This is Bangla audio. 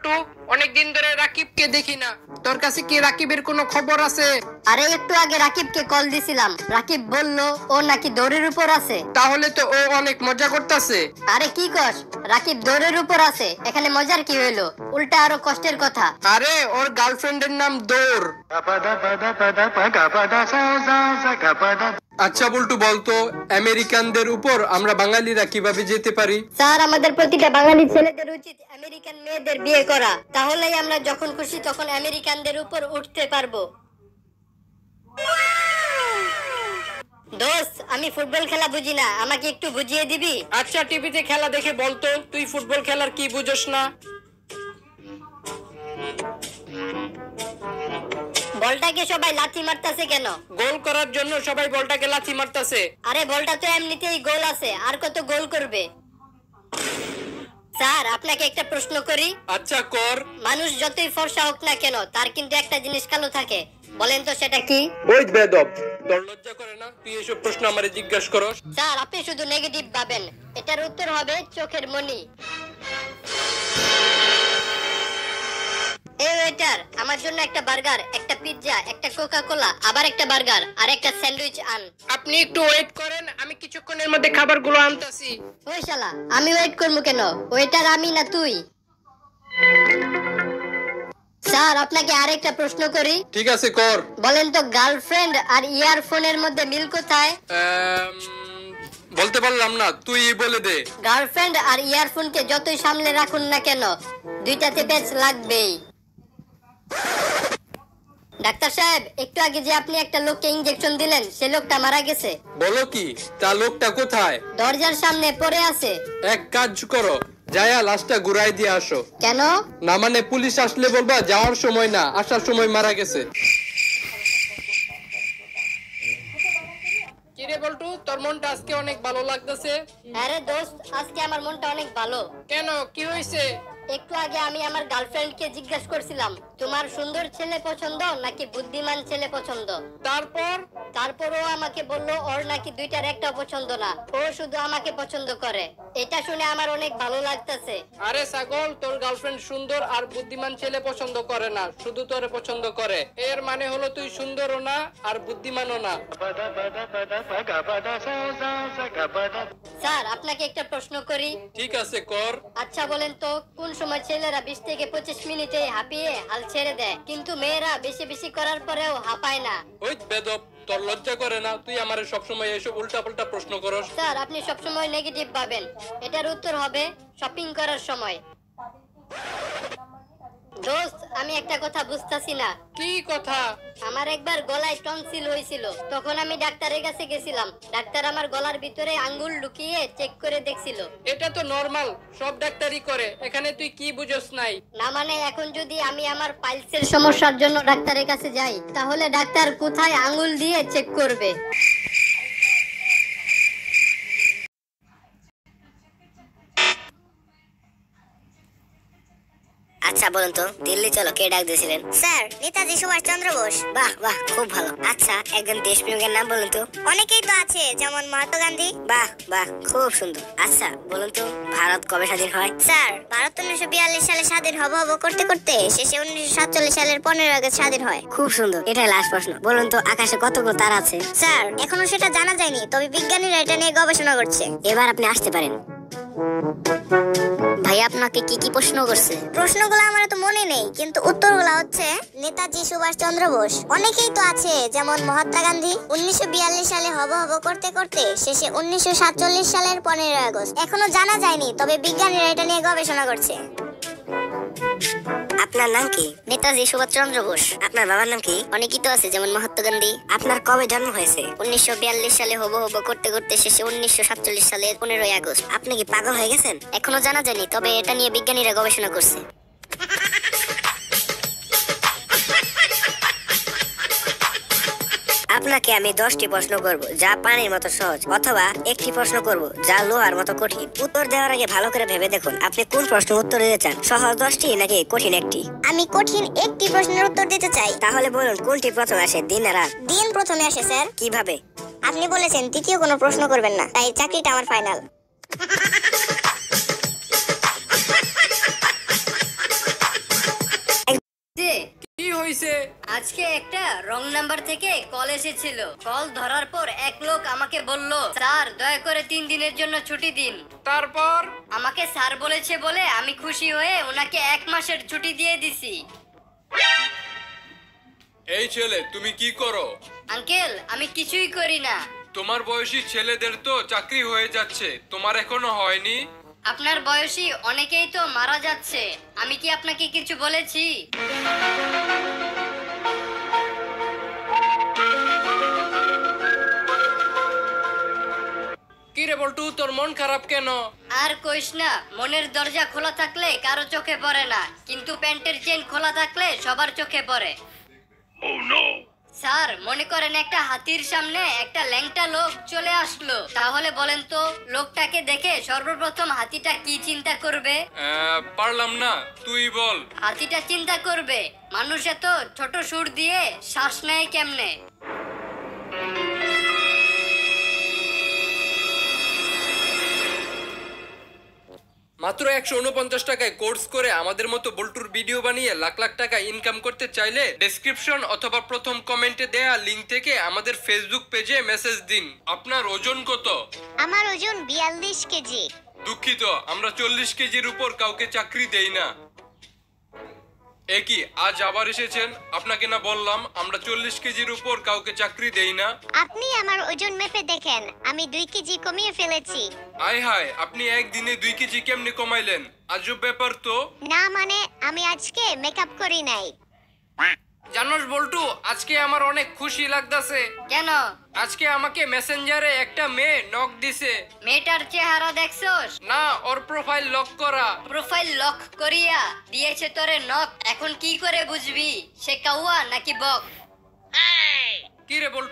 তো অনেকদিন ধরে রাকিবকে দেখি না, তোর কাছে কি রাকিবের কোনো খবর আছে? আরে একটু আগে রাকিবকে কল দিছিলাম, রাকিব বলল ও নাকি দৌড়ের উপর আছে। তাহলে তো ও অনেক মজা করতেছে। আরে কি কস, রাকিব দৌড়ের উপর আছে, এখানে মজার কি হইলো? উল্টা আরো কষ্টের কথা। আরে ওর গার্লফ্রেন্ডের নাম দৌড়। আচ্ছা বল্টু, বলতো আমেরিকানদের উপর আমরা বাঙালিরা কিভাবে যেতে পারি? স্যার, আমাদের প্রতিটা বাঙালি ছেলেদের উচিত আমেরিকান মেয়েদের বিয়ে করা, তাহলেই আমরা যখন খুশি তখন আমেরিকানদের উপর উঠতে পারবো। দোস্ত, আমি ফুটবল খেলা বুঝি না, আমাকে একটু বুঝিয়ে দিবি? আচ্ছা, টিভিতে খেলা দেখে বলতো, তুই ফুটবল খেলার কি বুঝোস না? বলটাকে সবাই লাথি মারতাছে কেন? গোল করার জন্য সবাই বলটাকে লাথি মারতাছে। আরে বলটা তো এমনিতেই গোল আছে, আর কত গোল করবে? স্যার, আপনাকে একটা প্রশ্ন করি। আচ্ছা কর। মানুষ যতই ফর্সা হোক না কেন, তার কিন্তু একটা জিনিস কালো থাকে, বলেন তো সেটা কি? ওই বেদব, তোর লজ্জা করে না তুই এসব প্রশ্ন আমারে জিজ্ঞাসা করস? স্যার, আপনি শুধু নেগেটিভ ভাবেন, এটার উত্তর হবে চোখের মনি। এই ওয়েটার, আমার জন্য একটা বার্গার, একটা পিৎজা, একটা কোকা কোলা, আবার একটা বার্গার আর একটা স্যান্ডউইচ আন। আপনি একটু ওয়েট করেন, আমি কিছুক্ষণের মধ্যে খাবারগুলো আনতাছি। ওই শালা, আমি ওয়েট করবো কেন? ওয়েটার আমি না তুই? স্যার, আপনাকে আরেকটা প্রশ্ন করি। ঠিক আছে কর। বলেন তো, গার্লফ্রেন্ড আর ইয়ারফোনের মধ্যে মিল কোথায়? বলতে পারলাম না, তুই বলে দে। গার্লফ্রেন্ড আর ইয়ারফোনকে যতই সামনে রাখুন না কেন, দুইটাতে প্যাচ লাগবেই। ডাক্তার সাহেব, একটু আগে যে আপনি একটা লোককে ইনজেকশন দিলেন, সে লোকটা মারা গেছে। বলো কি? তা লোকটা কোথায়? দরজার সামনে পড়ে আছে। এক কাজ করো, যায়া লাশটা ঘুরাই দিয়ে আসো। কেন? না মানে পুলিশ আসলে বলবা যাওয়ার সময় না, আসার সময় মারা গেছে। কিরে বল্টু, তোর মনটা আজকে অনেক ভালো লাগতেছে। আরে দোস্ত, আজকে আমার মনটা অনেক ভালো। কেন, কি হয়েছে? একটু আগে আমি আমার গার্লফ্রেন্ডকে জিজ্ঞাসা করছিলাম, তোমার সুন্দর ছেলে পছন্দ নাকি বুদ্ধিমান ছেলে পছন্দ? তারপরও আমাকে বললো ওর নাকি দুইটার একটা পছন্দ না, ও শুধু আমাকে পছন্দ করে। এটা শুনে আমার অনেক ভালো লাগতেছে। আরে ছাগল, তোর গার্লফ্রেন্ড সুন্দর আর বুদ্ধিমান ছেলে পছন্দ করে না, শুধু তোরে পছন্দ করে। এর মানে হলো তুই সুন্দরও না আর বুদ্ধিমানও না। স্যার, আপনাকে একটা প্রশ্ন করি। ঠিক আছে কর। আচ্ছা বলেন তো, কোন সময় ছেলেরা 20 থেকে 25 মিনিটে হাঁপিয়ে হাল ছেড়ে দেয়, কিন্তু মেয়েরা বেশি বেশি করার পরেও হাঁপায় না? ওই বেদব, তোর লজ্জা করে না? তুই আমারে সবসময় এসব উল্টাপাল্টা প্রশ্ন করস। স্যার, আপনি সবসময় নেগেটিভ ভাবেন, এটার উত্তর হবে শপিং করার সময়। দোস্ত, আমি একটা কথা বুঝতাছি না। কি কথা? আমার একবার গলায় টনসিল হয়েছিল, তখন আমি ডাক্তারের কাছে গেছিলাম। ডাক্তার আমার গলার ভিতরে আঙ্গুল ঢুকিয়ে চেক করে দেখছিল। এটা তো নরমাল, সব ডাক্তারই করে, এখানে তুই কি বুঝস নাই? না মানে, এখন যদি আমি আমার পাইলসের সমস্যার জন্য ডাক্তারের কাছে যাই, তাহলে ডাক্তার কোথায় আঙ্গুল দিয়ে চেক করবে? আচ্ছা বলুন তো, দিল্লি চলো কে ডাক দিয়েছিলেন? স্যার, নেতাজি সুভাষচন্দ্র বোস। বাহ বাহ, খুব ভালো। আচ্ছা, একজন দেশপ্রেমিকের নাম বলুন তো। অনেকেই তো আছে, যেমন মহাত্মা গান্ধী। বাহ বাহ, খুব সুন্দর। আচ্ছা বলুন তো, ভারত কবে স্বাধীন হয়? স্যার, ভারত 1942 সালে স্বাধীন হব করতে করতে শেষে 1947 সালের 15 আগস্ট স্বাধীন হয়। খুব সুন্দর। এটাই লাস্ট প্রশ্ন। বলুন তো, আকাশে কতগুলো তারা আছে? স্যার, এখনো সেটা জানা যায়নি, তবে বিজ্ঞানীরা এটা নিয়ে গবেষণা করছে। এবার আপনি আসতে পারেন। ভাই, আপনাকে কি কি প্রশ্ন করছে? প্রশ্নগুলো আমার তো মনে নেই, কিন্তু উত্তরগুলো হচ্ছে নেতাজি সুভাষচন্দ্র বোস। অনেকেই তো আছে, যেমন মহাত্মা গান্ধী। 1942 সালে হব করতে করতে শেষে 1947 সালের 15 আগস্ট। এখনো জানা যায়নি, তবে বিজ্ঞানীরা এটা নিয়ে গবেষণা করছে। আপনার নাম কি? নেতাজি সুভাষচন্দ্র বোস। আপনার বাবার নাম কি? অনেকেই তো আছে, যেমন মহাত্মা গান্ধী। আপনার কবে জন্ম হয়েছে? 1942 সালে হব করতে করতে শেষে 1947 সালের 15 আগস্ট। আপনি কি পাগল হয়ে গেছেন? এখনো জানা যায়নি, তবে এটা নিয়ে বিজ্ঞানীরা গবেষণা করছে। আপনাকে আমি 10টি প্রশ্ন করব, যা পানির মতো সহজ, অথবা একটি প্রশ্ন করব যা লোহার মতো কঠিন। উত্তর দেওয়ার আগে ভালো করে ভেবে দেখুন, আপনি কোন প্রশ্নের উত্তর দিতে চান, সহজ 10টি নাকি কঠিন একটি? আমি কঠিন একটি প্রশ্নের উত্তর দিতে চাই। তাহলে বলুন, কোনটি প্রথমে আসে, দিন না রাত? দিন প্রথমে আসে স্যার। কিভাবে? আপনি বলেছেন তৃতীয় কোনো প্রশ্ন করবেন না, তাই চাকরিটা আমার ফাইনাল। আজকে একটা রং নাম্বার থেকে কল এসেছিল। কল ধরার পর এক লোক আমাকে বলল, স্যার দয়া করে 3 দিনের জন্য ছুটি দিন। তারপর আমাকে স্যার বলেছে বলে আমি খুশি হয়ে ওনাকে 1 মাসের ছুটি দিয়ে দিছি। এই ছেলে, তুমি কি করো? আঙ্কেল, আমি কিছুই করি না। তোমার বয়সী ছেলেদের তো চাকরি হয়ে যাচ্ছে, তোমার এখনো হয়নি? আপনার বয়সী অনেকেই তো মারা যাচ্ছে, আমি কি আপনাকে কিছু বলেছি? কি রে বল্টু, তোর মন খারাপ কেন? আর কইস না, মনের দরজা খোলা থাকলে কারো চোখে পড়ে না, কিন্তু প্যান্টের চেন খোলা থাকলে সবার চোখে পড়ে। স্যার, মনে করেন একটা হাতির সামনে একটা ল্যাংটা লোক চলে আসলো, তাহলে বলেন তো লোকটাকে দেখে সর্বপ্রথম হাতিটা কি চিন্তা করবে? পারলাম না, তুই বল। হাতিটা চিন্তা করবে, মানুষ এত ছোট সুর দিয়ে শ্বাস নেয় কেমনে। মাত্র 149 টাকায় কোর্স করে আমাদের মতো বল্টুর ভিডিও বানিয়ে লাখ লাখ টাকা ইনকাম করতে চাইলে ডেসক্রিপশন অথবা প্রথম কমেন্টে দেয়া লিংক থেকে আমাদের ফেসবুক পেজে মেসেজ দিন। আপনার ওজন কত? আমার ওজন 42 কেজি। দুঃখিত, আমরা 40 কেজির উপর কাউকে চাকরি দেই না। একই আজ আবার এসেছেন? আপনাকে না বললাম আমরা 40 কেজির উপর কাউকে চাকরি দেই না। আপনি আমার ওজন মেপে দেখেন, আমি 2 কেজি কমিয়ে ফেলেছি। আয় হায়, আপনি একদিনে 2 কেজি কেমনে কমাইলেন? আজব ব্যাপার তো। না মানে, আমি আজকে মেকআপ করি নাই। জানোস বল্টু, আজকে আমার অনেক খুশি লাগতাছে। কেন? আজকে আমাকে মেসেঞ্জারে একটা মেয়ে নক দিছে। মেয়েটার চেহারা দেখছস? না, ওর প্রোফাইল লক করা। প্রোফাইল লক করিয়া দিয়েছে তোরে নক। এখন কি করে বুঝবি সে কাউয়া নাকি বক? কি রে বল্টু,